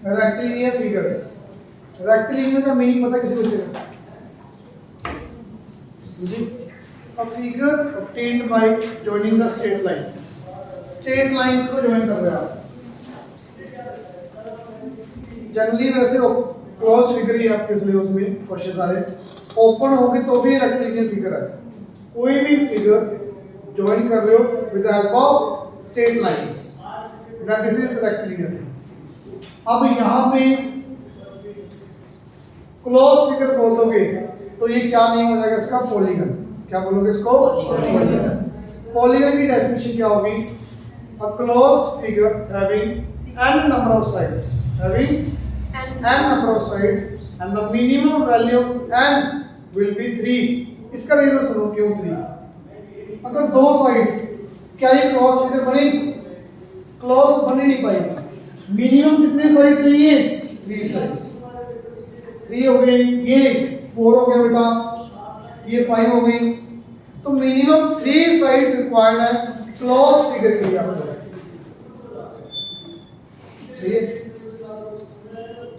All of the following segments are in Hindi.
Rectilinear figures. रेक्टिलिनियर का मीनिंग पता किसी बच्चे को? जी, a figure obtained by joining the straight line। Straight lines को ज्वाइन कर रहे हैं आप। जनरली वैसे क्लोज फिगर ही आपके सिलेबस में क्वेश्चन सारे ओपन होगी तो भी रेक्टिलिनियर फिगर है। कोई भी फिगर ज्वाइन कर रहे हो with the help of straight lines, that this is rectilinear. अब यहाँ पे क्लोज फिगर बोल दोगे तो ये क्या नेम हो जाएगा इसका? पॉलीगन। क्या बोलोगे इसको? पॉलीगन। पॉलीगन की डेफिनेशन क्या होगी? A closed figure having n number of sides, having n number of sides, and the minimum value of n will be 3। इसका रीजन सुनो क्यों 3? अगर दो साइड्स, क्या ये क्लोज फिगर बनेगी? क्लोज बन ही नहीं पाएगी। मिनिमम कितने साइड्स चाहिए? 3 साइड्स। 3 हो गई, ये 4 हो गया बेटा, ये 5 हो गई, तो मिनिमम 3 साइड्स रिक्वायर्ड है क्लोज फिगर के लिए। आपको चाहिए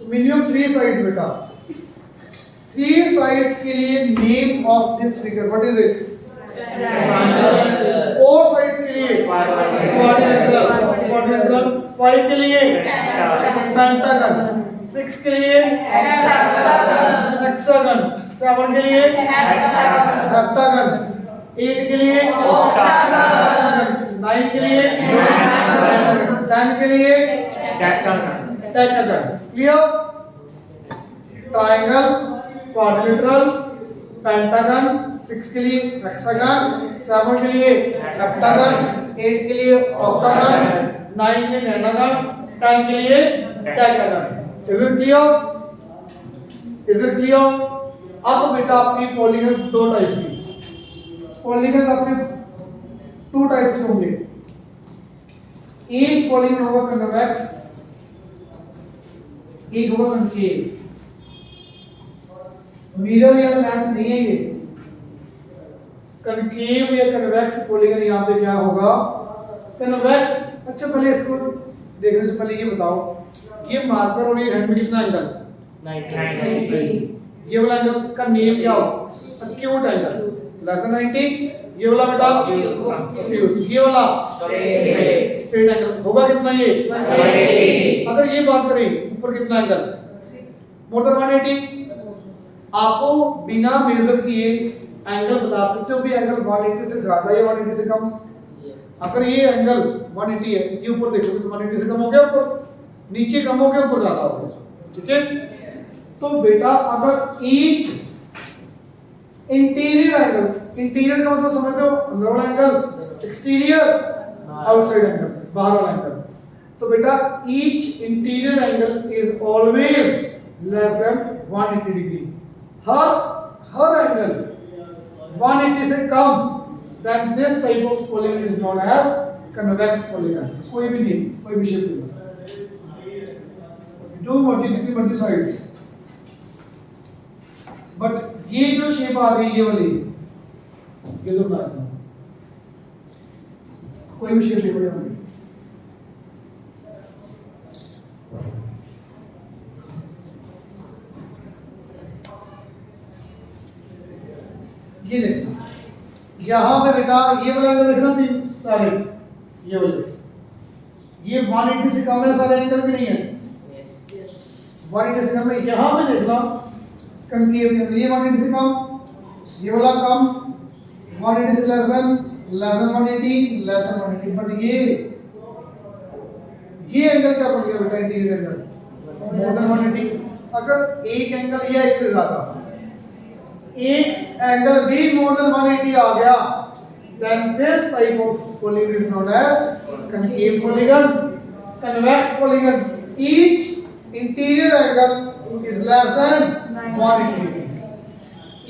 मिनिमम 3 साइड्स बेटा। 3 साइड्स के लिए name of this figure what is it? Triangle. 4 sides के लिए क्वाड्रिलेटरल। क्वाड्रिलेटरल। 5 के लिए पेंटागन। 6 के लिए हेक्सागन। 7 के लिए हेप्टागन। 8 के लिए ऑक्टागन। 9 के लिए 10 के लिए decagon. Clear? Triangle, quadrilateral, pentagon, 6 के लिए हेक्सागन, 7 के लिए हेप्टागन, 8 के लिए ऑक्टागन, 9 के लिए पेंटागन, 10 के लिए decagon. Is it clear? Is it clear? अब बेटा आपकी पॉलीगन्स दो टाइप की। पॉलीगन्स आपके 2 टाइप्स के होंगे। एक पॉलीगन होगा कन्वेक्स, एक होगा कनकेव। मिरर या लेंस नहीं है ये। कनकेव या कन्वेक्स पॉलीगन यहाँ पे क्या होगा? कन्वेक्स। अच्छा पहले इसको देखने से पहले ये बताओ, ये मार्कर और ये हेड में कितना एंगल? 90। ये वाला एंगल का नेम क्या हो? Acute angle, less than 90। ये वाला बेटा ऑब्ट्यूज। ये वाला स्ट्रेट एंगल होगा कितना? ये 180। अगर ये बात करें ऊपर कितना एंगल? More than 180। आपको बिना मेजर किए एंगल बता सकते हो भी एंगल 180 से ज्यादा या 180 से कम। अगर ये एंगल 180 है, ये ऊपर देखो तो 180 से कम हो गया, ऊपर नीचे कम हो गया, ऊपर ज्यादा हो गया। ठीक है? तो बेटा अगर ईच इंटीरियर एंगल, इंटीरियर का मतलब समझते हो? अंदर वाला एंगल, एक्सटीरियर आउटसाइड एंगल, बाहर वाला एंगल। तो बेटा each interior angle is always less than 180 degree. Her angle 180 से कम, then this type of polygon is known as convex polygon। कोई भी नहीं, कोई भी शेप नहीं, जो मर्जी जितनी मर्जी साइड्स। बट ये जो शेप आ गई ये वाली, ये जो बना कोई भी शेप देखो यहाँ पे, ये देखो यहाँ पे बेटा ये वाला एंगल देखना थी सारे, ये वाले, ये 180 से कम है सारे एंगल भी नहीं है। 180 से कम है। यहाँ पे देखना कनकेव के अंदर ये 180 से कम, ये वाला कम, 180 से less than 180, less than 180। But ये एंगल क्या बन गया बेटा? Interior angle more than 180। अगर एक एंगल या एक से ज्यादा, एक एंगल भी मोर देन 180 आ गया, then this type of polygon is known as concave polygon, convex polygon। Each interior angle is less than 180 degree।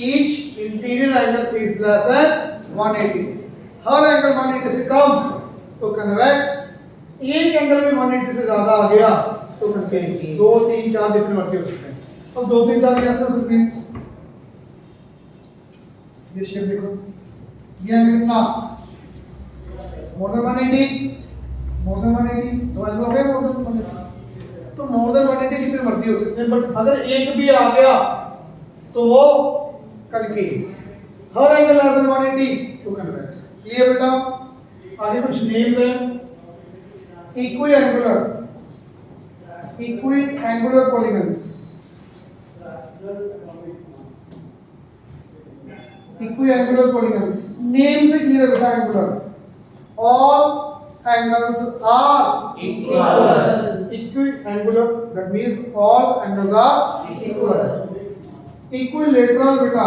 Each interior angle is less than 180। Her angle 180 से कम तो convex, एक एंगल भी 180 से ज्यादा आ गया तो concave। 2 3 4 जितने मर्जी हो सकते हैं। अब 2 3 4 कैसे हो सकते हैं? ये शेप देखो, ये एंगल कितना? मोर देन 180, मोर देन 180 तो एंगल हो गया मोर देन 180। तो मोर देन 180 जितने मर्जी हो सकते हैं, बट अगर एक भी आ गया तो वो कनकेव, हर एंगल लेस देन 180 तो कन्वेक्स। क्लियर बेटा? आगे कुछ नेम्स है। इक्विएंगुलर पॉलीगन्स, इक्विएंगुलर पॉलीगन्स नेम से क्लियर है बेटा। Angular, all angles are equal. Equiangular, that means all angles are equal. Equilateral beta,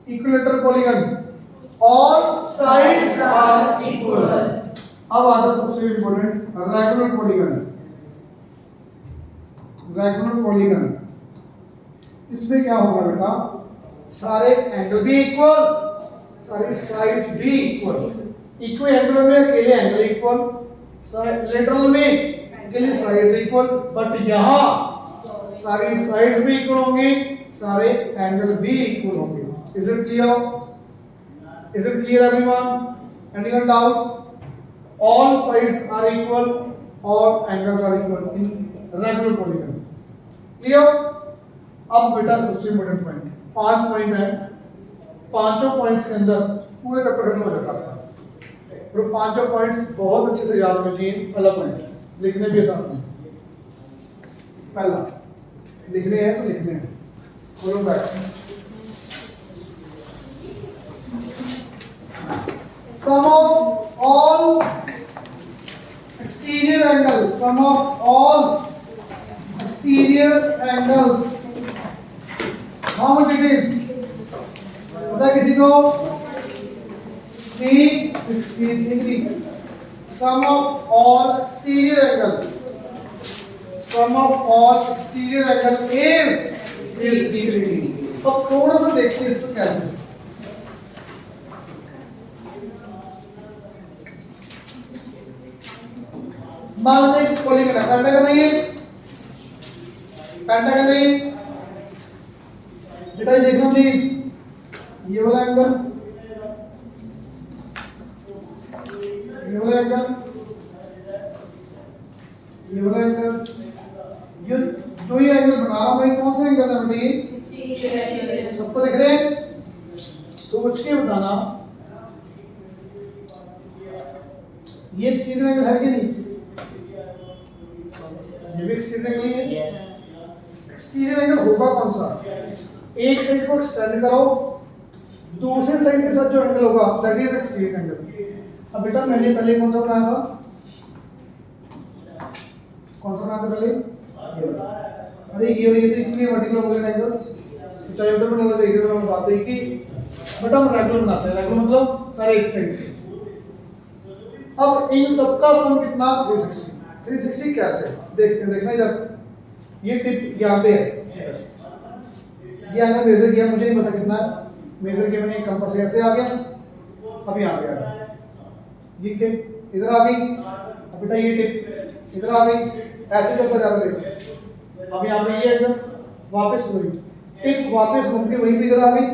equilateral polygon, all sides are equal. अब आता सबसे important regular polygon. Regular polygon इसमें क्या होगा बेटा? सारे एंगल भी इक्वल, सारी साइड्स भी इक्वल। इक्विएंगुलर में अकेले एंगल इक्वल, लेटरल में अकेले साइड्स इक्वल, बट यहाँ सारी साइड्स भी इक्वल होंगी, सारे एंगल भी इक्वल होंगे। Is it clear? Is it clear everyone? Any doubt? All sides are equal, all angles are equal in regular polygon. Clear? अब बेटा सबसे इंपॉर्टेंट पॉइंट, 5 पॉइंट है, पांचों पॉइंट्स के अंदर पूरे चैप्टर खत्म हो जाता है। और पांचों पॉइंट्स बहुत अच्छे से याद होने चाहिए। पहला पॉइंट लिखने भी साथ में, पहला लिखने हैं तो लिखने हैं। Follow back, sum of all exterior angle, sum of all exterior angles, how much it is? पता है किसी को? 360 degree. Sum of all exterior angle, sum of all exterior angle is 360 degree. अब थोड़ा सा देखते हैं इसको कैसे। मान लेते हैं पॉलीगन है, पेंटागन नहीं है, पेंटागन नहीं बेटा, ये देखना प्लीज, ये वाला एंगल, ये वाला एंगल, ये वाला एंगल, ये जो ये एंगल बना रहा हूं भाई, कौन सा एंगल है बेटा? ये सबको दिख रहे हैं? सोच के बताना, ये एक्सटीरियर एंगल है कि नहीं? ये भी एक्सटीरियर एंगल है। एक्सटीरियर एंगल होगा कौन सा? एक साइड को एक्सटेंड करो, दूसरे साइड के साथ जो एंगल होगा दैट इज एक्सटीरियर एंगल। अब बेटा मैंने पहले कौन सा बनाया था? कौन सा बनाया था पहले? अरे ये और ये तो इक्वली वर्टिकल पॉलीगन एंगल्स, चाहे उधर बना लो इधर बना लो, बात है कि बट हम रेगुलर बनाते हैं। रेगुलर मतलब सारे एक साइड से। अब इन सबका सम कितना? 360। 360 कैसे देखते हैं? देखना इधर, ये टिप यहाँ पे है, ये एंगल मेजर किया, मुझे नहीं पता कितना है, मेजर किया मैंने, कंपास ऐसे आ गया, अब यहाँ पे आ गया, ये टिप इधर आ गई, अब बेटा ये टिप इधर आ गई, ऐसे चलता जा रहा है। देखो अब यहाँ पे ये एंगल वापस वही टिप वापस घूम के वहीं पे इधर आ गई,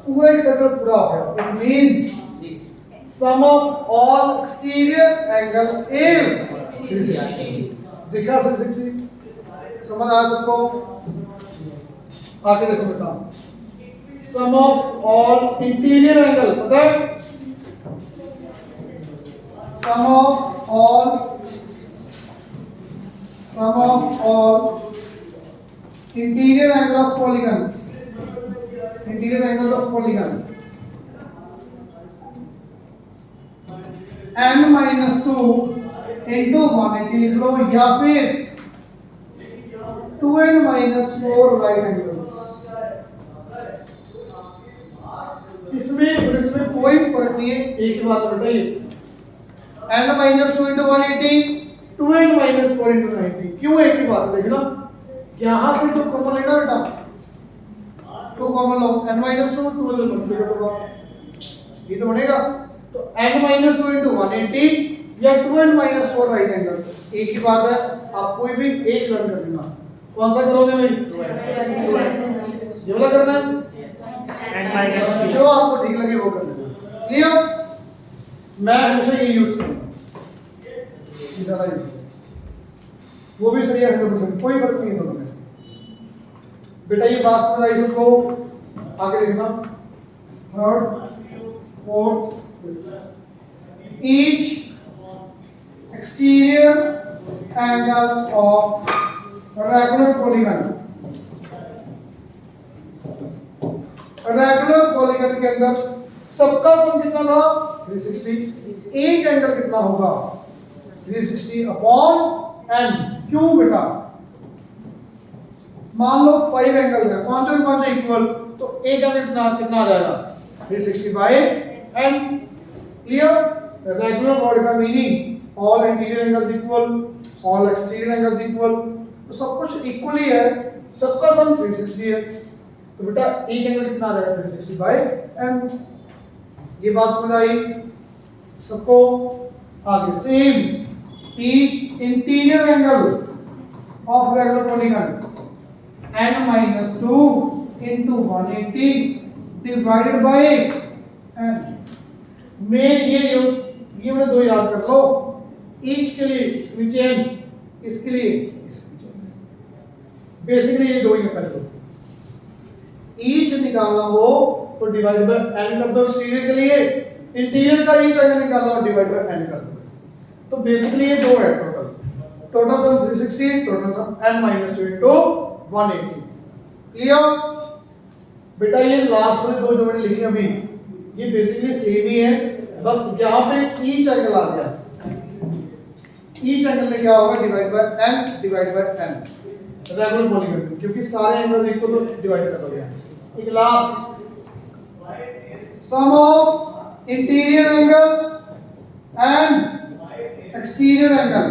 पूरा एक सर्कल पूरा हो गया। It means sum of all exterior angle is 360। दिखा 360? समझ आ सबको? आगे देखो बेटा, sum of all interior angle, पता है? Sum of all interior angle of polygons, interior angle of polygon n-2 into 180 लिख लो, या फिर 2n-4 राइट एंगल्स। इसमें और इसमें कोई फर्क नहीं है, एक ही बात बताइए, n-2 into 180, 2n-4 into 90। क्यों एक ही बात? देखना यहां से जो कॉमन लेना बेटा, 2 कॉमन लो, n-2 2 से मल्टीप्लाई करो, ये तो बनेगा। तो n-2 into 180 या 2n-4 राइट एंगल्स, एक ही बात है। आप कोई भी एक लर्न कर लेना। कौन सा करोगे भाई? ये वाला करना है, जो आपको ठीक लगे वो कर लेना। क्लियर? कोई फर्क नहीं है दोनों में। बेटा ये बात समझ आई सबको? आगे लिखना third fourth each exterior angle of regular polygon, regular polygon के अंदर सबका सम कितना था 360, एक एंगल कितना होगा 360 अपॉन n। क्यों बेटा? मान लो 5 एंगल्स है, पांचों के पांचों इक्वल, तो एक एंगल कितना आ जाएगा 360 by n। Clear? Regular body का meaning all interior angles equal, all exterior angles equal, तो सब कुछ इक्वल ही है, सबका सम 360 है, तो बेटा एक एंगल कितना आ जाएगा 360 बाय n। ये बात समझ आई सबको? आगे same each interior angle of regular polygon n minus 2 into 180 divided by n। Main ये वाले दो याद कर लो, ईच के लिए इसके नीचे n, इसके लिए बेसिकली ये दो ही कर दो। ईच निकालना हो तो डिवाइड बाय n कर दो एक्सटीरियर के लिए, इंटीरियर का ईच एंगल निकालना हो डिवाइड बाय n कर दो। तो बेसिकली ये दो है total sum 360, total sum n minus 2 into 180। Clear? बेटा ये लास्ट वाले दो जो मैंने लिखी अभी ये बेसिकली सेम ही है, बस यहाँ पे ईच एंगल आ गया, ईच एंगल में क्या होगा divide by n regular polygon, क्योंकि सारे एंगल्स इक्वल तो डिवाइड कर दोगे। एक last sum of interior angle and exterior angle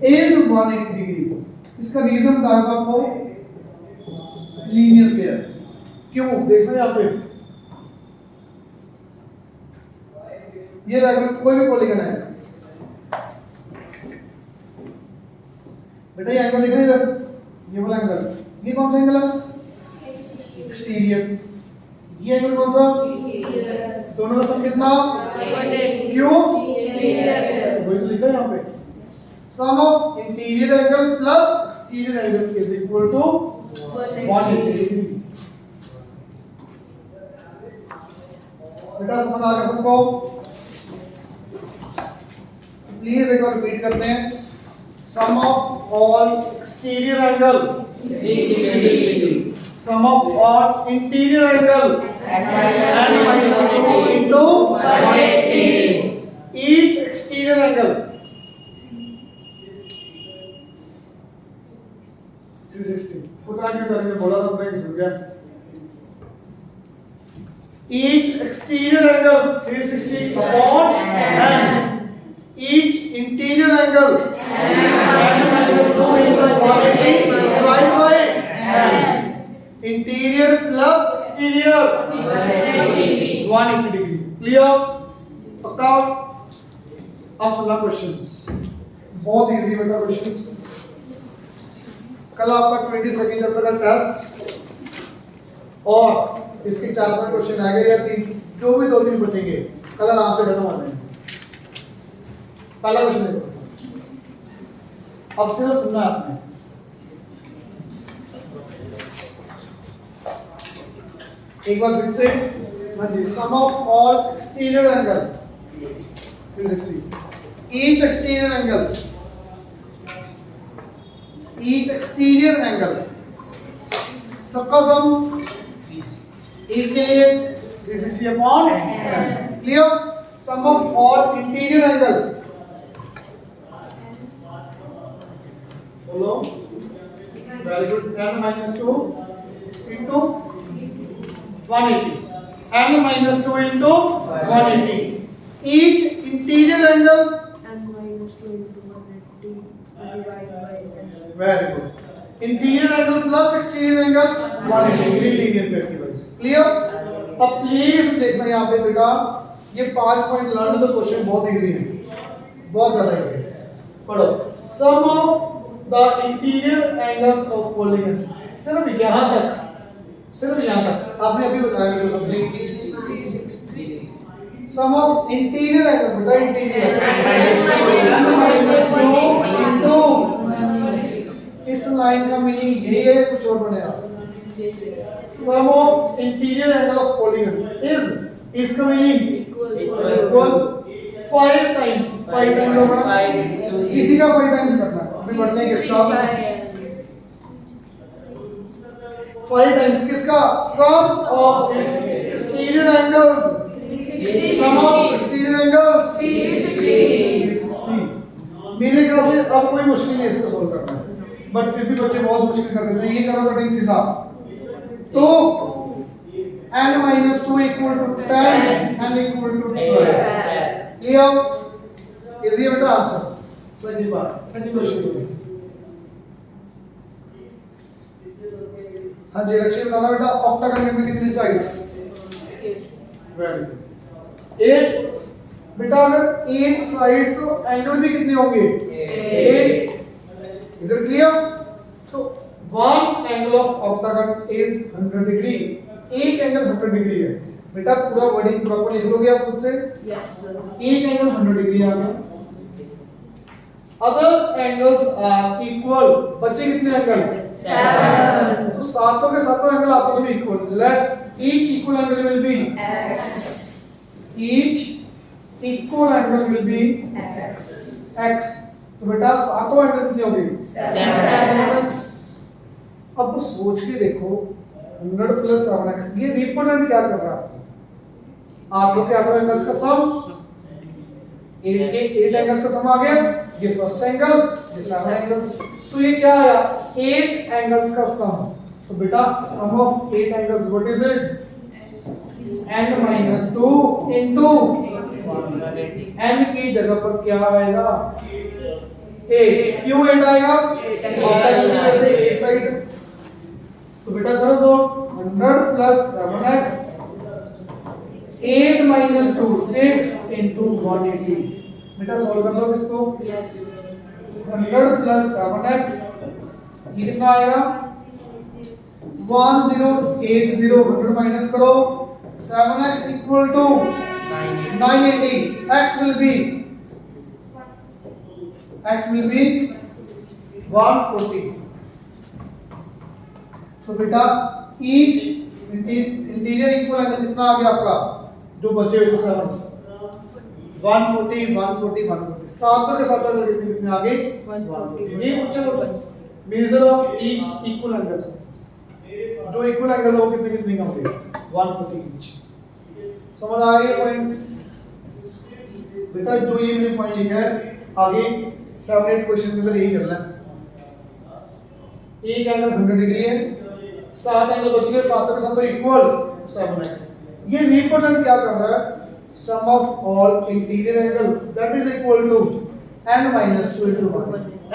is 180 degree. इसका रीजन बता दूं आपको, लीनियर पेयर। क्यों? देखना यहाँ पे ये रेगुलर कोई भी पॉलीगन है बेटा, ये एंगल देख रहे हैं इधर, ये वाला एंगल, ये कौन सा एंगल है एक्सटीरियर, ये एंगल कौन सा दोनों का सम कितना 180। क्यों? वही तो लिखा है यहाँ पे sum of interior angle plus exterior angle is equal to 180 degree। बेटा समझ आ गया सबको? प्लीज एक बार रिपीट करते हैं, sum of all exterior angle 360 degree, sum of all interior angle n minus 2 into 180, each exterior angle 360। उतना क्यों करेंगे, बोला था उतना ही सुन गया। Each exterior angle 360 upon n, each interior angle n minus 2 into 180 divided by n, interior plus exterior 180 degree। Clear? पक्का? अब सुनना क्वेश्चंस, बहुत इजी बेटा क्वेश्चंस। कल आपका 22 चैप्टर का टेस्ट और इसके 4-5 क्वेश्चन आ गए या 3, जो भी 2-3 बचेंगे कल आराम से खत्म हो जाएंगे। पहला क्वेश्चन देखो, अब सिर्फ सुनना है आपने। एक बार फिर से, हाँ जी, sum of all exterior angle 360, each exterior angle, each exterior angle सबका सम एक के लिए 360 upon n। Clear? Sum of all interior angle बोलो, very good, n minus 2 into 180, n minus 2 into 180, each interior angle n minus 2 into 180 divided by n। Very good, interior angle plus exterior angle 180 degree linear pair की वजह से। क्लियर? अब प्लीज देखना यहाँ पे बेटा, ये 5 पॉइंट लर्न तो क्वेश्चन बहुत इजी है, बहुत ज्यादा इजी है। पढ़ो, sum of the interior angles of polygon, सिर्फ यहाँ तक आपने अभी बताया मेरे को समझे। सम ऑफ इंटीरियर एंगल बेटा, इंटीरियर -2 into इस लाइन का मीनिंग यही है, कुछ और बनेगा। Sum of interior angle of polygon is, इसका मीनिंग इक्वल 5 टाइम्स, 5 टाइम्स होगा, इसी का 5 टाइम्स करना है। अभी बढ़ने किसका 5 टाइम्स किसका, sum of exterior angles, sum of exterior angles 360। मेरे ख्याल से अब कोई मुश्किल नहीं है इसको सोल्व करना, बट फिर भी बच्चे बहुत मुश्किल कर देते हैं। ये करो कटिंग सीधा, तो n minus 2 equal to 10, n equal to 12। Clear, easy है बेटा आंसर। सही बात, सही क्वेश्चन। हाँ जी, रक्षित बताना बेटा, ऑक्टागन में कितनी साइड्स? Very good, 8। बेटा अगर 8 साइड्स तो एंगल भी कितने होंगे? 8। Is it clear? So one angle of octagon is 100 degree. एक एंगल 100 डिग्री है। बेटा पूरा वर्डिंग प्रॉपर लिख लोगे आप खुद से? Yes sir. एक एंगल 100 डिग्री आ गया। Other angles are equal. बचे कितने एंगल? 7। तो सातों के सातों एंगल आपस में equal. Let each equal angle will be x। Each equal angle will be x। तो बेटा सातों एंगल कितने होंगे? 7। अब सोच के देखो, 100 प्लस 7x, ये रिप्रेजेंट क्या कर रहा है? आप लोग के आठों एंगल्स का सम, 8 के 8 एंगल्स का सम आ गया। ये फर्स्ट एंगल, ये 7 एंगल्स, तो ये क्या आया? 8 एंगल्स का सम। तो बेटा sum of 8 angles what is it? n minus 2 into 180। n की जगह पर क्या आएगा? 8। क्यों 8 आएगा? से a साइड। तो बेटा करो सो 100 plus 7x, 8 minus 2 6 into 180। बेटा सॉल्व कर लो इसको। यस। 100 plus 7x, ये कितना आएगा? 1080। 100 माइनस करो, 7x equal to 980। x will be 140। तो बेटा ईच इंटीरियर इक्वल एंगल कितना आ गया आपका? जो बचे हुए 7 140 140 140, सातों के सातों एंगल कितने आ गए? 140। ये पूछो measure of each equal angle, जो इक्वल एंगल हो कितने कितने का होंगे? 140 ईच। समझ आ गई पॉइंट? बेटा जो ये मैंने पॉइंट लिखा है, आगे 7-8 क्वेश्चन के अंदर यही करना है। एक एंगल 100 डिग्री है, 7 एंगल बच गए, सातों के सातों इक्वल 7x। ये रिप्रेजेंट क्या कर रहा है? Sum of all interior angle that is equal to n minus 2 into 1।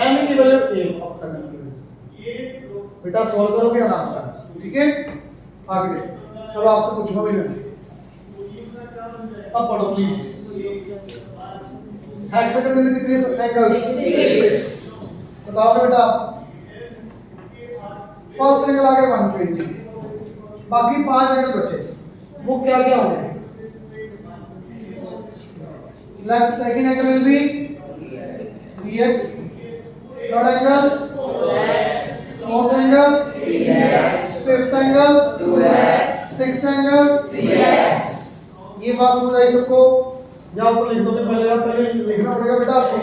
n की वैल्यू 1, ऑक्टागन की वैल्यू। बेटा सॉल्व करोगे आराम से, ठीक है? आगे अब आपसे पूछूंगा भी मैं। अब पढ़ो प्लीज। हेक्सागन में कितने एंगल्स? 6। बताओ बेटा। फर्स्ट एंगल आ गया 120, बाकी 5 एंगल बचे, वो क्या क्या होंगे? Left second angle will B 3x, third angle 4x, fourth angle 3x, fifth angle 2x, sixth angle 3x। ये बात समझ आई सबको? जाओ तो लिख दो, पहले लिखना पड़ेगा बेटा आपको।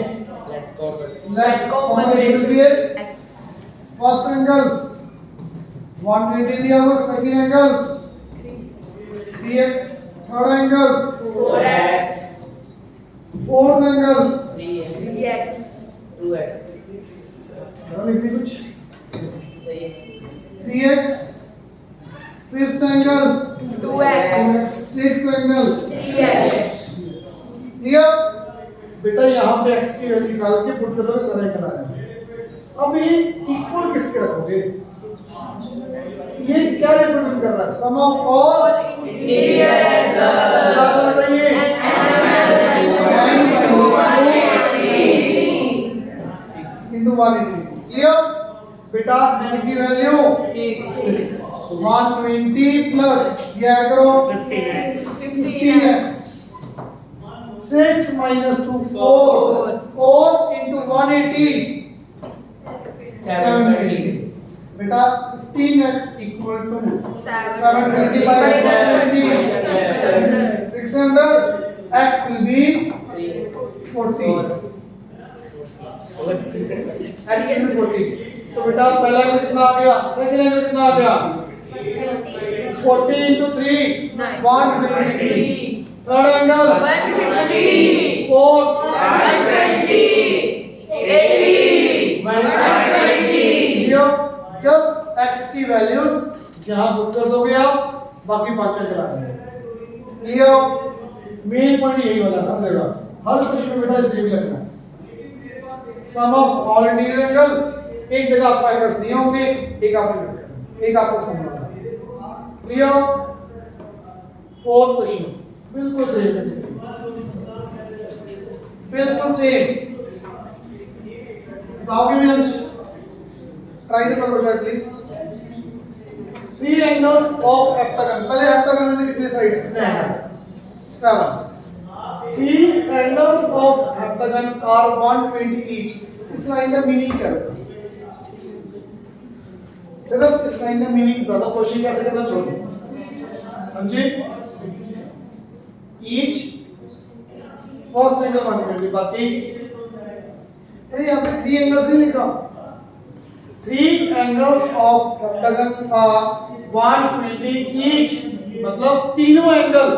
Let combination will be x। First angle 120 दिया हुआ, second angle 3x, third angle 4x, fourth angle 3x 2x। लिख दी कुछ? सही है। 3x, fifth angle 2x, sixth angle 3x। Clear? बेटा यहाँ पे x की वैल्यू निकाल के पुट कर दो, सारे एंगल आ जाएंगे। अब ये इक्वल किसके रखोगे? ये क्या रिप्रेजेंट कर रहा है? Sum of all interior angles बताइए। into 180। क्लियर? बेटा n की वैल्यू 6, 120 प्लस ये ऐड करो 15x, 6 minus 2 4 into 180 720 बेटा 15x equal to 720 by 720 600 x will be 40 x will be 40 तो बेटा पहला एंगल कितना आ गया सेकंड एंगल कितना आ गया 40 into 3 120 third angle 160 fourth 120 80 120 here just x की वैल्यूज यहां पुट कर दोगे आप बाकी पांच अंक आ जाएंगे क्लियर मेन पॉइंट यही वाला है जरा हर क्वेश्चन में बेटा सेम लगना है sum of all integral angle एक जगह आपको एंगल्स दिए होंगे एक आपको लिखना है एक आपको फॉर्मूला क्लियर फोर्थ क्वेश्चन बिल्कुल सेम बिल्कुल सेम बताओगे भी Ansh try the proposal please three angles of heptagon पहले हेप्टागन में कितने sides 7 three angles of heptagon are 120 each इस लाइन का मीनिंग क्या है सिर्फ इस लाइन का मीनिंग बता दो क्वेश्चन कैसे करना छोड़ दो समझे ईच फर्स्ट एंगल 120 बाकी अरे यहाँ पे थ्री एंगल्स नहीं लिखा three angles of heptagon are 120 each मतलब तीनों एंगल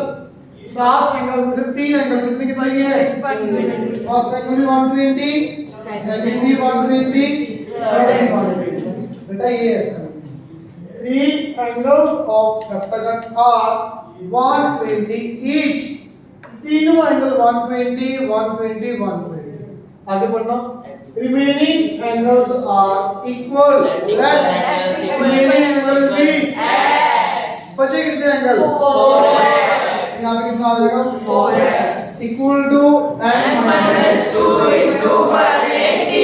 सात एंगल में से तीन एंगल कितने कितने की है फर्स्ट एंगल भी 120 सेकंड भी 120 थर्ड भी 120 बेटा ये है इसका three angles of heptagon are 120 each तीनों एंगल 120 120 120 आगे बढ़ना remaining angles are equal let remaining angle be बचे कितने एंगल 4x यहाँ पे कितना आ जाएगा 4x equal to n minus 2 into 180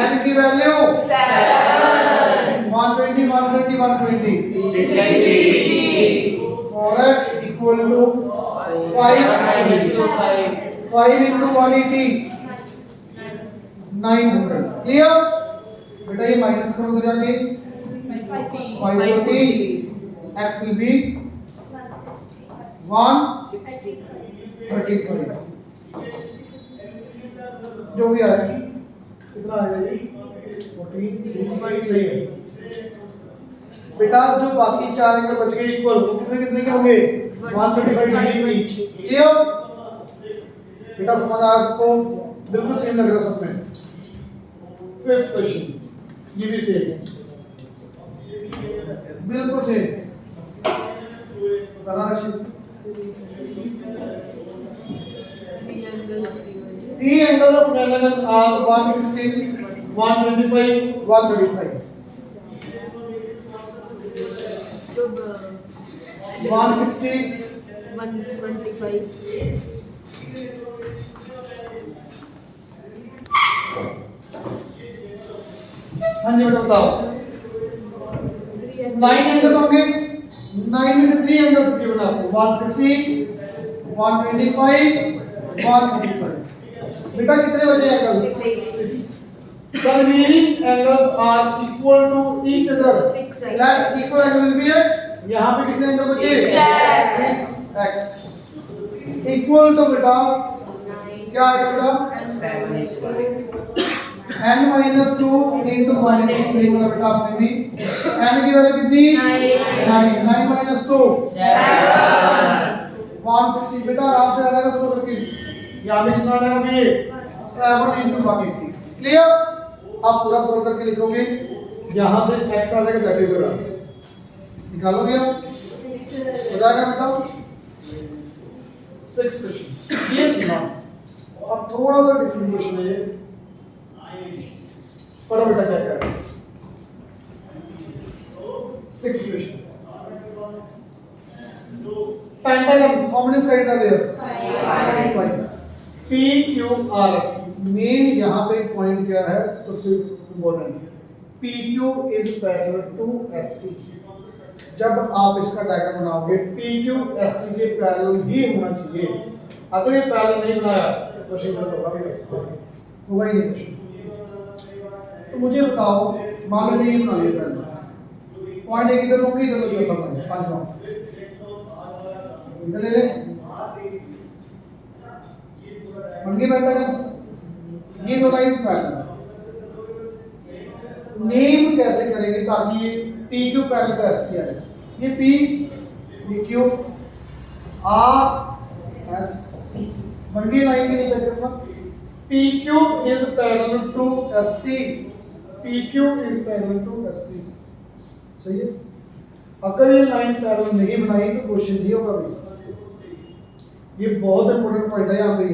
n की value 7 120 120 120 4x equal to 5 minus 2 5 into 180 900 clear बेटा ये माइनस करो तो जाके 540 x will be 160 33 जो भी आए कितना आएगा ये 40 सही है बेटा जो बाकी चार एंगल बच गए इक्वल कितने कितने के होंगे 135 डिग्री ईच क्लियर बेटा समझ आया सबको बिल्कुल सेम लग रहा है सब में फिफ्थ क्वेश्चन ये भी सेम बिल्कुल सेम बता रशिद three angles of triangle are 160 125 135 160 125 हाँ जी बेटा बताओ 9 एंगल्स होंगे 9 में से 3 एंगल्स गिवन आपको 160 125 135 बेटा कितने बचे angles 6 the remaining angles are equal to each other 6x let equal angle will be x यहाँ पे कितने एंगल बचे 6x equal to बेटा क्या आएगा बेटा n minus 2 into 180 सही बोला बेटा आपने भी n की वैल्यू कितनी 9 minus 2 160 बेटा आराम से आ जाएगा सॉल्व करके यहाँ पे कितना आ जाएगा ये 7 into 180 क्लियर आप पूरा सॉल्व करके लिखोगे यहाँ से x आ जाएगा दैट इज योर आंसर निकालोगे आप हो जाएगा बेटा 6 क्वेश्चन ये सुना अब थोड़ा सा डिफरेंट क्वेश्चन है ये पर बेटा क्या करें 6 question pentagon how many sides are there 5 P Q R S main यहाँ पे पॉइंट क्या है सबसे important PQ is parallel to ST जब आप इसका डायग्राम बनाओगे PQ ST के पैरेलल ही होना चाहिए अगर ये पैरेलल नहीं बनाया तो क्वेश्चन गलत होगा ही नहीं क्वेश्चन तो मुझे बताओ मान लेते ये बना लिया पहले पॉइंट एक इधर होगी इधर चौथा पॉइंट पांचवा इधर ले ले बन गई पेंटागन ये दो लाइंस पैरेलल नेम कैसे करेंगे ताकि ये P Q parallel to S की आए ये पी ये क्यू आर एस बन गई लाइन के नीचे करना P Q is parallel to S T P Q is parallel to S T सही है अगर ये लाइन पैरेलल नहीं बनाई तो क्वेश्चन ये होगा भाई ये बहुत इंपॉर्टेंट पॉइंट है यहाँ पे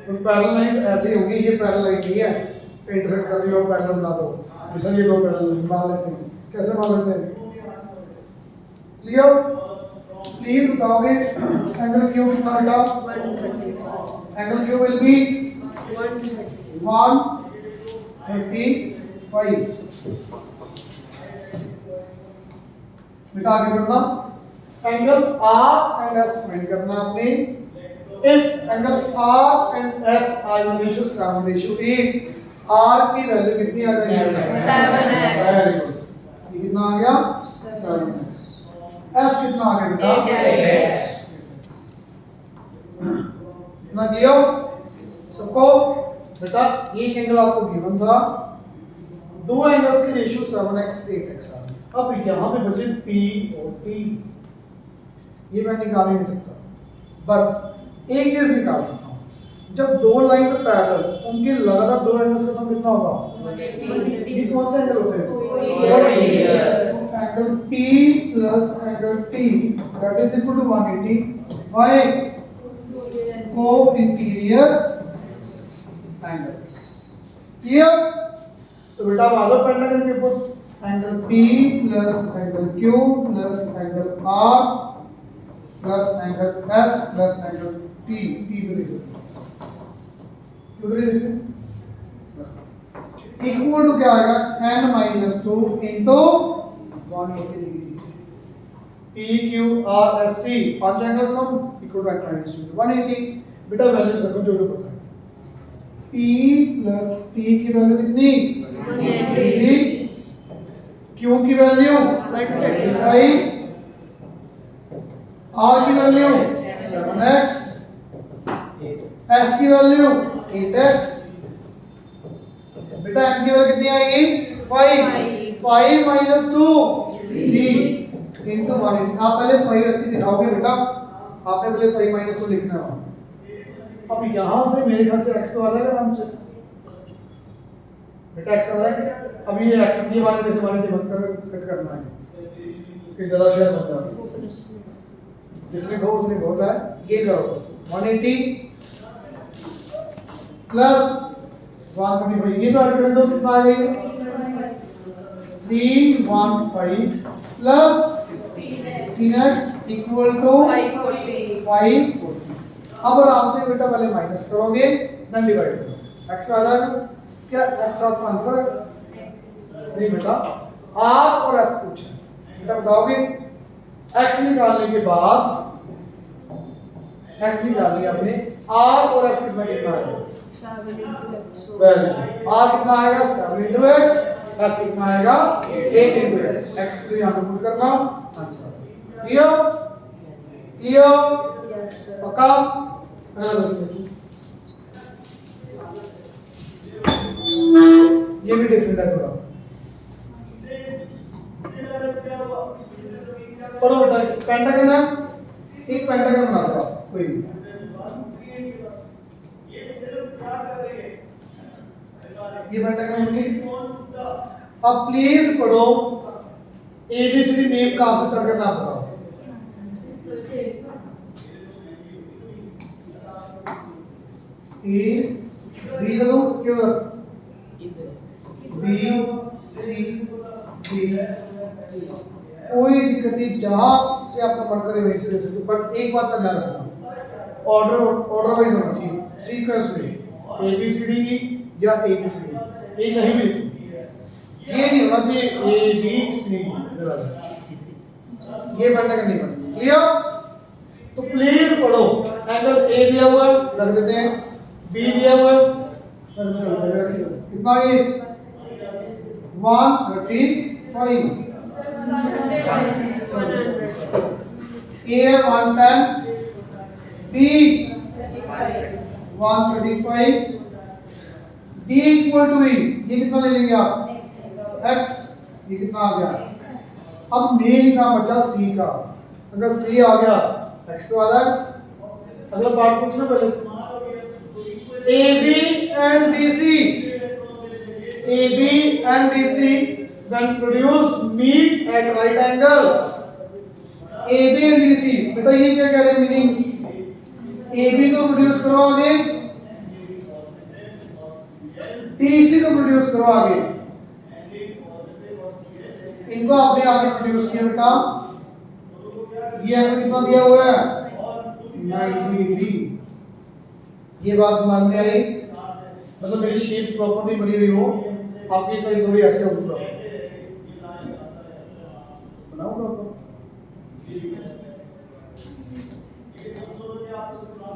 तो पैरेलल लाइंस ऐसी होगी ये पैरेलल लाइन नहीं है इंटरसेक्ट कर रही हो पैरेलल बना दो जैसा ये दो पैरेलल मान लेते हैं कैसे मान लेते हैं क्लियर प्लीज बताओगे एंगल क्यू कितना बेटा 135 एंगल क्यू विल बी 135 135 बेटा आगे बढ़ना angle R and S find करना आपने if angle R and S are in ratio 7:8 R की वैल्यू कितनी आ जाएगी 7x वेरी गुड कितना आ गया 7x S कितना आ गया बेटा 8x कितना क्लियर सबको बेटा ये एंगल आपको गिवन था दो एंगल्स की रेशियो 7x 8x आ गई अब यहाँ पे बचे P और T ये मैं निकाल ही नहीं सकता बट एक चीज निकाल सकता हूं जब दो लाइंस पैरेलल उनके लगातार दो एंगल्स का सम कितना होगा ये कौन से एंगल होते हैं angle P plus angle T that is equal to 180 why को इंटीरियर एंगल्स क्लियर तो बेटा वाला पेंटागन के ऊपर angle P plus angle Q plus angle R plus angle S plus angle T इधर इक्वल टू क्या आएगा n minus 2 into 180 degree P Q R S T पांच angle sum equal to n minus 2 180 बेटा वैल्यू सबको जोड़ो पता है P प्लस T की वैल्यू कितनी 180 Q की वैल्यू 135 R की वैल्यू 7x S की वैल्यू 8x बेटा M की वैल्यू कितनी आएगी 5 माइनस 2 3 इंटू 180 आप पहले 5 रख के दिखाओगे बेटा आपने पहले 5 माइनस 2 लिखना है अब यहाँ से मेरे ख्याल से x तो आ जाएगा आराम से बेटा x आ जाएगा अब ये x ये वाले जैसे वाले मत कट करना है कि ज़्यादा शेयर मत करो जितने को उतने बहुत है ये करो 180 प्लस 135 ये तो ऐड कर दो कितना आ गई 315 प्लस 3x इक्वल टू 540 अब आराम से बेटा पहले माइनस करोगे देन डिवाइड करो x आ जाएगा क्या x आपका आंसर है नहीं बेटा r और s पूछा बेटा बताओगे x निकालने के बाद x निकाल लिया आपने r और s कितना कितना आएगा 7 into x वेरी r कितना आएगा 7 into x s कितना आएगा 8 into x x तो यहां पे पुट करना answer clear clear yes sir पक्का ये भी डिफरेंट है थोड़ा पढ़ो बेटा पेंटागन है एक पेंटागन बना दो कोई भी ये पेंटागन होंगे अब प्लीज पढ़ो एबीसीडी नेम कहां से स्टार्ट करना बताओ ए बी करो क्यों बी सी डी कोई दिक्कत नहीं जहां से आपका मन करे वहीं से दे सकते बट एक बात का ध्यान रखना ऑर्डर वाइज होना चाहिए सीक्वेंस में ए बी सी डी या ए बी सी डी ये कहीं भी ये नहीं होना चाहिए ए बी सी ये बनने का नहीं बनना क्लियर तो प्लीज पढ़ो एंगल ए दिया हुआ है रख देते हैं बी दिया हुआ है कितना ये 135 A 110 B 135 D equal to E, ये कितना ले लेंगे आप X, ये कितना आ गया। अब मेन का बचा C का, अगर C आ गया X तो आ जाएगा। अगला पार्ट पूछना पहले AB and DC then produce meet at right angle। AB and DC बेटा ये क्या कह रहे हैं मीनिंग, AB को प्रोड्यूस करो आगे, DC को प्रोड्यूस करो आगे। इनको आपने आगे प्रोड्यूस किया बेटा, ये एंगल कितना दिया हुआ है 90 डिग्री। ये बात मान में आई, मतलब मेरी शेप प्रॉपर्ली बनी हुई हो, आपकी साइड थोड़ी ऐसे होगी बनाओ प्रॉपर।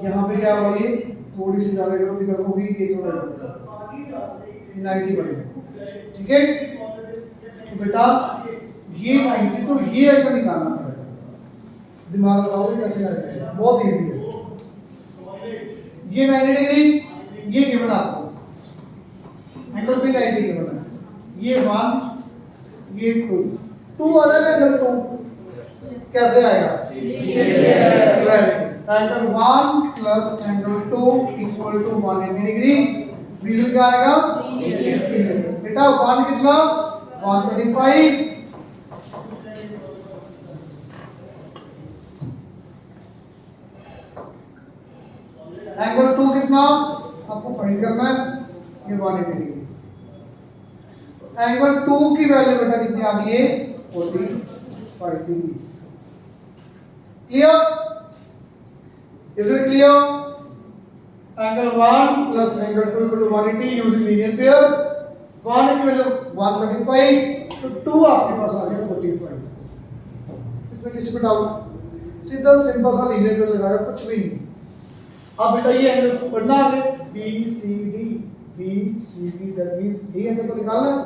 यहाँ पे क्या होगा, ये थोड़ी सी ज्यादा करो, इधर को भी ये थोड़ा 90 बनेगा, ठीक है। तो बेटा ये 90, तो ये एंगल निकालना पड़ेगा, दिमाग लगाओगे कैसे करेंगे, बहुत इजी है। ये 90 डिग्री, ये गिवन आपको एंगल पे 90 गिवन है, ये 1 ये 2 आ जाएगा। एंगल 2 कैसे आएगा, angle 1 plus angle 2 equal to 180 degree. Reason क्या आएगा बेटा, 1 कितना 135, एंगल 2 कितना आपको फाइंड करना है, ये 180 डिग्री। एंगल 2 की वैल्यू बेटा कितनी आ गई है 45 degree. Clear, is it clear. Angle 1 plus angle 2 equal to 180 using linear pair. 1 की वैल्यू 135, तो 2 आपके पास आ गया 45। इसमें किसी पे डाउट, सीधा सिंपल सा लीनियर पेयर लगाया, कुछ भी नहीं। अब बेटा ये एंगल्स पढ़ना आगे, BCD दैट मींस ये एंगल तो निकालना है,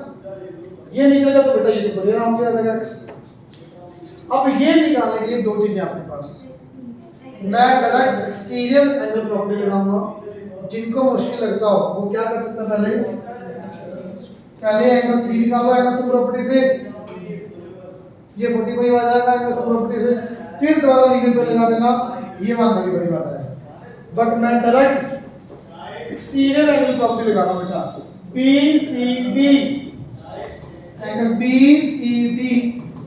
ये निकलेगा तो बेटा ये तो बड़े आराम से आ जाएगा x। अब ये निकालने के लिए दो चीजें आपके पास, मैं डायरेक्ट एक्सटीरियर एंगल प्रॉपर्टी लगाऊंगा। जिनको मुश्किल लगता हो वो क्या कर सकता है, पहले एंगल 3 निकालो एंगल सम प्रॉपर्टी से, ये 45 आ जाएगा एंगल सम प्रॉपर्टी से, फिर दोबारा लीनियर पे लगा देना, ये बात बड़ी बड़ी बात है। बट मैं डायरेक्ट एक्सटीरियर एंगल प्रॉपर्टी लगा रहा हूं बेटा, BCD angle BCD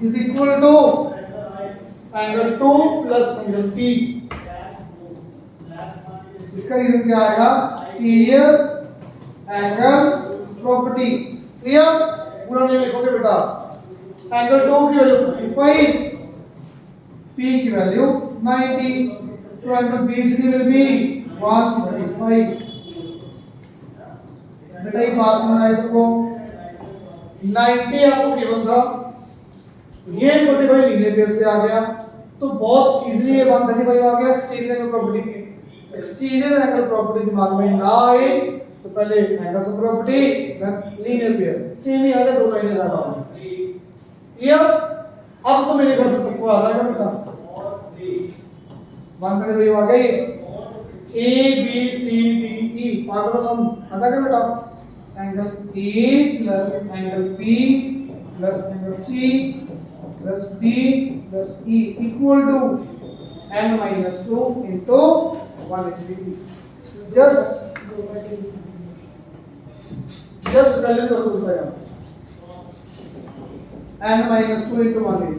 is equal to angle 2 plus angle P। इसका रीजन क्या आएगा, एक्सटीरियर एंगल प्रॉपर्टी। क्लियर, पूरा नहीं लिखोगे बेटा। एंगल 2 की वैल्यू 45, P की वैल्यू 90, तो एंगल BCD विल बी 135। बेटा ये बात समझ आई सबको, 90 आपको गिवन था, ये 45 लीनियर पेयर से आ गया, तो बहुत इजीली ये 135 आ गया। Exterior angle property, exterior angle property दिमाग में ना आए तो पहले angle sum property then linear pair, same ही आएगा, दो लाइनें ज्यादा होंगी। क्लियर, अब तो मेरे घर से सबको आ जाएगा बेटा, 135 आ गई। ABCDE पार्ट ऑफ सम आता है बेटा, angle A plus angle P plus angle C plus D plus E equal to n minus 2 into 180 degree। just value तो पूछ रहा है, n minus 2 into 180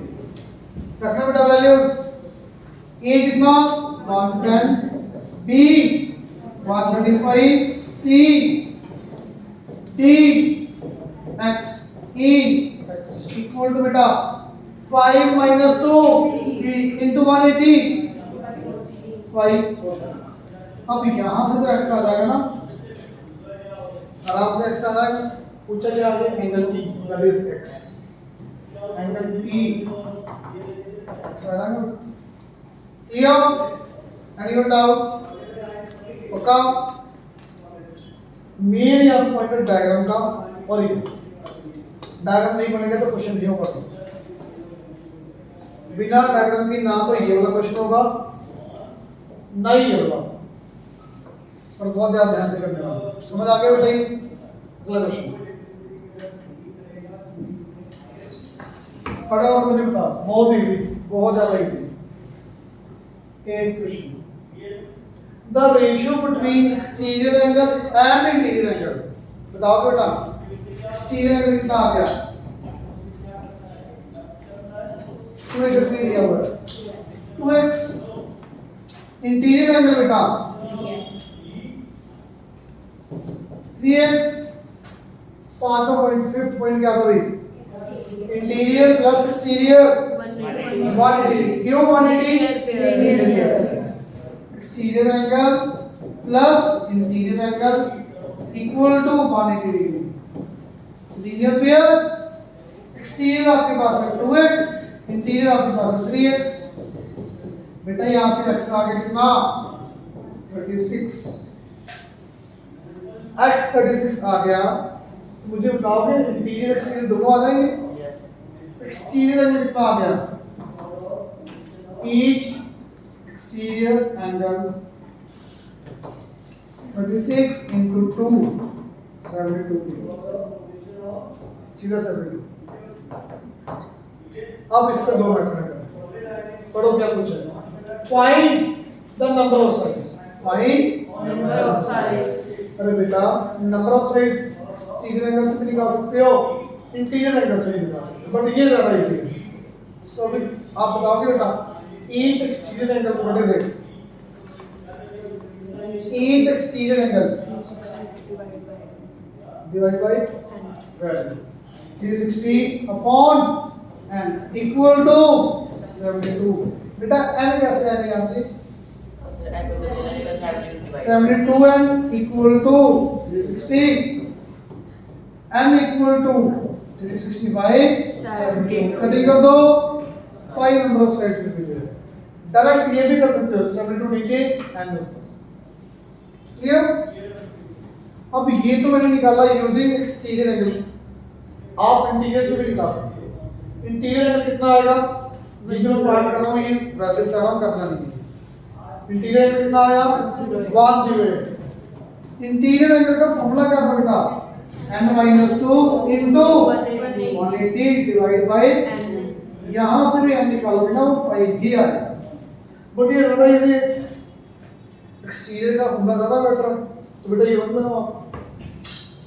रखना बेटा वैल्यूज। A कितना 110, B 135, C D x E x equal to बेटा 5 minus 2 into 180 5। अब यहाँ से तो x आ जाएगा ना, आराम से x आ जाएगा। पूछा क्या आगे, angle P that is x, angle P x आ जाएगा। Clear, any doubt, okay. Main यहाँ पॉइंटर डायग्राम का और ये डायग्राम नहीं बनेगा तो क्वेश्चन नहीं होगा। बिना डायग्राम की ना तो ये वाला क्वेश्चन होगा ना ही ये वाला, पर बहुत ज्यादा ध्यान से करने वाला। समझ आ गया बेटा? अगला क्वेश्चन पढ़ो और मुझे बता। बहुत इजी, बहुत ज्यादा easy. 8th question, the ratio between exterior angle and interior angle. बताओ बेटा, एक्सटीरियर एंगल कितना आ गया? 2x दिया हुआ है, 2x। इंटीरियर एंगल बेटा 3x। पांचवा पॉइंट, फिफ्थ पॉइंट क्या था भाई? Interior plus exterior 180। क्यों 180? Exterior angle plus interior angle equal to 180 degree. Linear pair. Exterior आपके पास है 2x, इंटीरियर आपके पास है 3x। बेटा यहां से x आ गया कितना? 36। x 36 आ गया। मुझे बताओगे इंटीरियर एक्सटीरियर दोनों आ जाएंगे? एक्सटीरियर एंगल कितना आ गया? ईच एक्सटीरियर एंगल 36 into 2 72, सीधा 72। अब इसका दो मेथड है। पढ़ो क्या पूछा है? Find the number of sides. Find number of sides. अरे बेटा, number of sides exterior angle से भी निकाल सकते हो, इंटीरियर एंगल से भी निकाल सकते हो, बट ये ज्यादा इजी है। सो अभी आप बताओगे बेटा, each exterior angle what is it? Each exterior angle 360 divide by 10। 360 upon n equal to 72। बेटा n कैसे आएगा यहां से? 72n equal to 360, n equal to 360 by 72। Cutting कर दो, 5 number of sides will be there. Direct ये भी कर सकते हो, 72 नीचे n ऊपर। क्लियर? अब ये तो मैंने निकाला यूजिंग एक्सटीरियर एंगल, आप इंटीरियर से भी निकाल सकते हो। इंटीरियर एंगल कितना आएगा? ये जो मैं प्लॉट कर रहा हूं ये वैसे चाह रहा हूं करना नहीं है। इंटीरियर एंगल कितना आया? 108। इंटीरियर एंगल का फॉर्मूला क्या था बेटा? n-2 into 180 divide by n। यहां से भी n निकालोगे ना वो 5 ही आएगा। बट ये ज्यादा इजी है, एक्सटीरियर का फॉर्मूला ज्यादा बेटर है। तो बेटा ये मत बनाओ आप,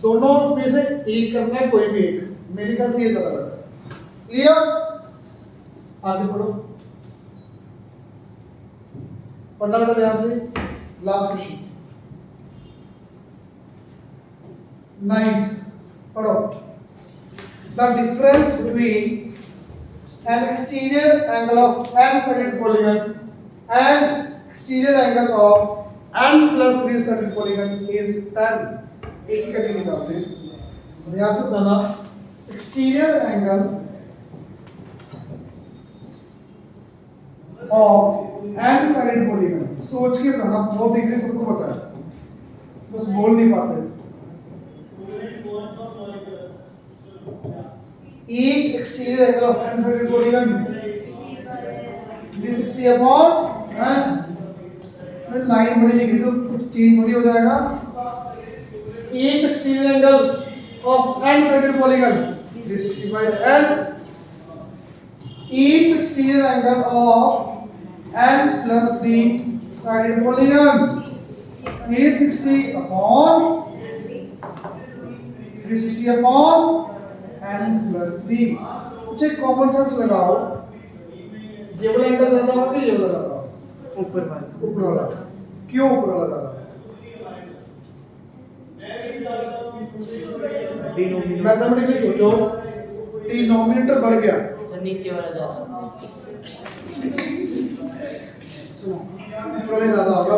दोनों में से एक करना है, कोई भी एक। मेरे ख्याल से ये ज्यादा बेटर है। क्लियर? आगे पढ़ो, पढ़ना बेटा ध्यान से। लास्ट क्वेश्चन 9th पढ़ो। The difference between an exterior angle of n sided polygon and exterior angle of n plus 3 sided polygon is 10। एक ही कटिंग निकालते हैं, ध्यान से बताना। Exterior angle of n sided polygon, सोच के बनाना, बहुत इजी, सबको पता है, बस बोल नहीं पाते। each exterior angle of n sided polygon 360 upon n। Line बड़ी लिखी तो चेंज थोड़ी हो जाएगा। each exterior angle of n sided polygon 360 by n। each exterior angle of n plus 3 sided polygon 360 upon n plus 3। मुझे कॉमन सेंस लगाओ, ये वाला एंगल ज्यादा होगा कि ये वाला ज्यादा होगा? ऊपर वाला। क्यों ऊपर वाला ज्यादा? मैथमेटिकली सोचो, डिनोमिनेटर बढ़ गया, सर नीचे वाला ज्यादा। सुनो ऊपर वाला ज्यादा होगा।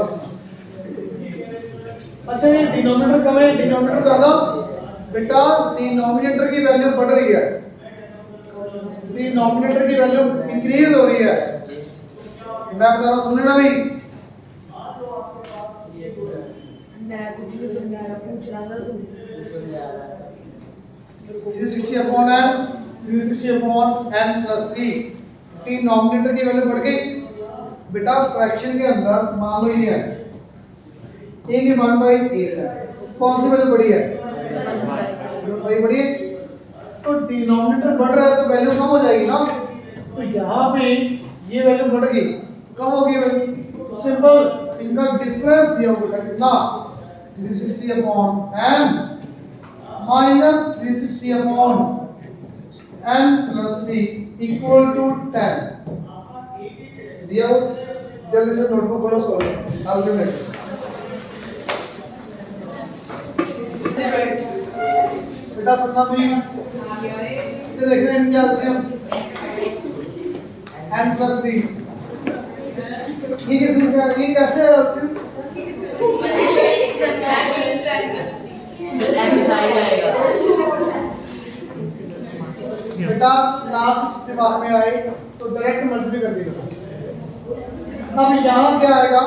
अच्छा ये डिनोमिनेटर कम है, डिनोमिनेटर ज्यादा। बेटा डिनोमिनेटर की वैल्यू बढ़ रही है, डिनोमिनेटर की वैल्यू इंक्रीज हो रही है। मैं बता रहा हूं, सुन लेना भाई। मैं कुछ नहीं समझा रहा, पूछ रहा था तुम। 360 upon n 360 upon n plus 3 denominator की वैल्यू बढ़ गई बेटा फ्रैक्शन के अंदर मान लो ये है a की 1/8 है कौन सी वैल्यू बढ़ी है भाई बढ़ी है तो डिनोमिनेटर बढ़ रहा है तो वैल्यू कम हो जाएगी ना तो यहाँ पे ये वैल्यू बढ़ गई कम होगी वैल्यू सिंपल इनका डिफरेंस दिया होगा कितना 360 upon n minus 360 upon n plus 3 equal to 10 दिया हो जल्दी से नोटबुक खोलो सॉल्व अल्टीमेट बेटा सपना मींस इधर देख रहे हैं क्या एलसीएम n प्लस 3 ये कैसे है एलसीएम बेटा ना कुछ दिमाग में आए तो डायरेक्ट मल्टीप्लाई कर देगा अब यहाँ क्या आएगा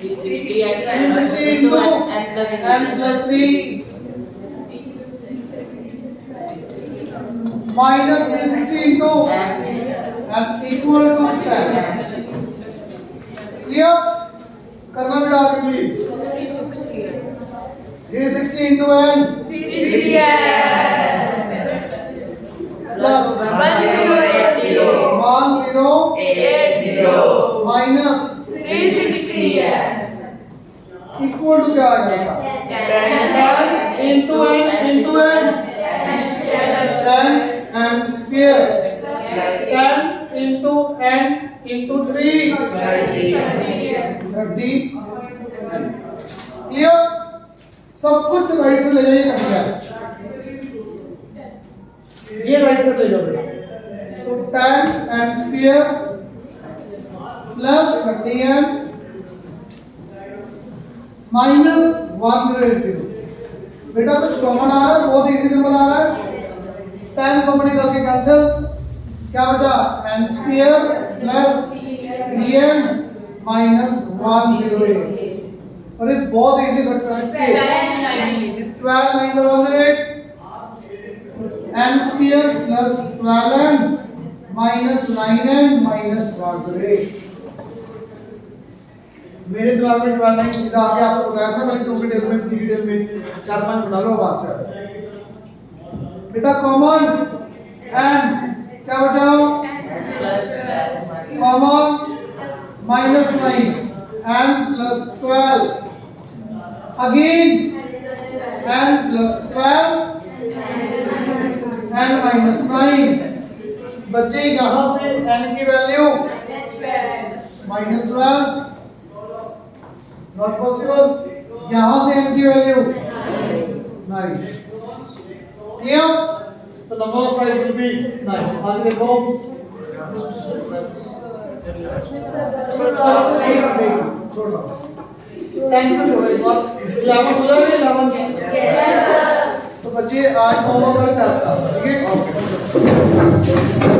360 into n plus 3 minus 360 into n equal to 10 clear करना बेटा आगे please 360 into n 360 plus 1080 minus 360 equal to क्या आ जाएगा 10 into n 10 n square 10 into n into 3 30 clear सब कुछ राइट से ले जाइए कट ये राइट से ले जाओ तो 10 n square plus 30n minus 180 बेटा कुछ कॉमन आ रहा है बहुत इजी नंबर आ रहा है 10 कॉमन निकाल के कैंसिल क्या बचा n square plus 3n minus 108 अरे बहुत इजी फैक्टर है 12 9 108 n square plus 12n minus 9n minus 108 मेरे दिमाग में 12 9 सीधा आ गया आपको बताया था मैंने 2 की टेबल में 3 की टेबल में 4 5 बना लो बात से बेटा कॉमन n क्या बचाओ common minus 9 n plus 12 again n plus 12 n minus 9 बच्चे यहाँ से n की वैल्यू -12 नॉट पॉसिबल यहाँ से n की वैल्यू 9 क्लियर तो number of sides will B 9 आगे देखो छोड़ दो 10 को छोड़ो एक बार 11 हो जाएगा 11 तो बच्चे आज होमवर्क टेस्ट था ठीक है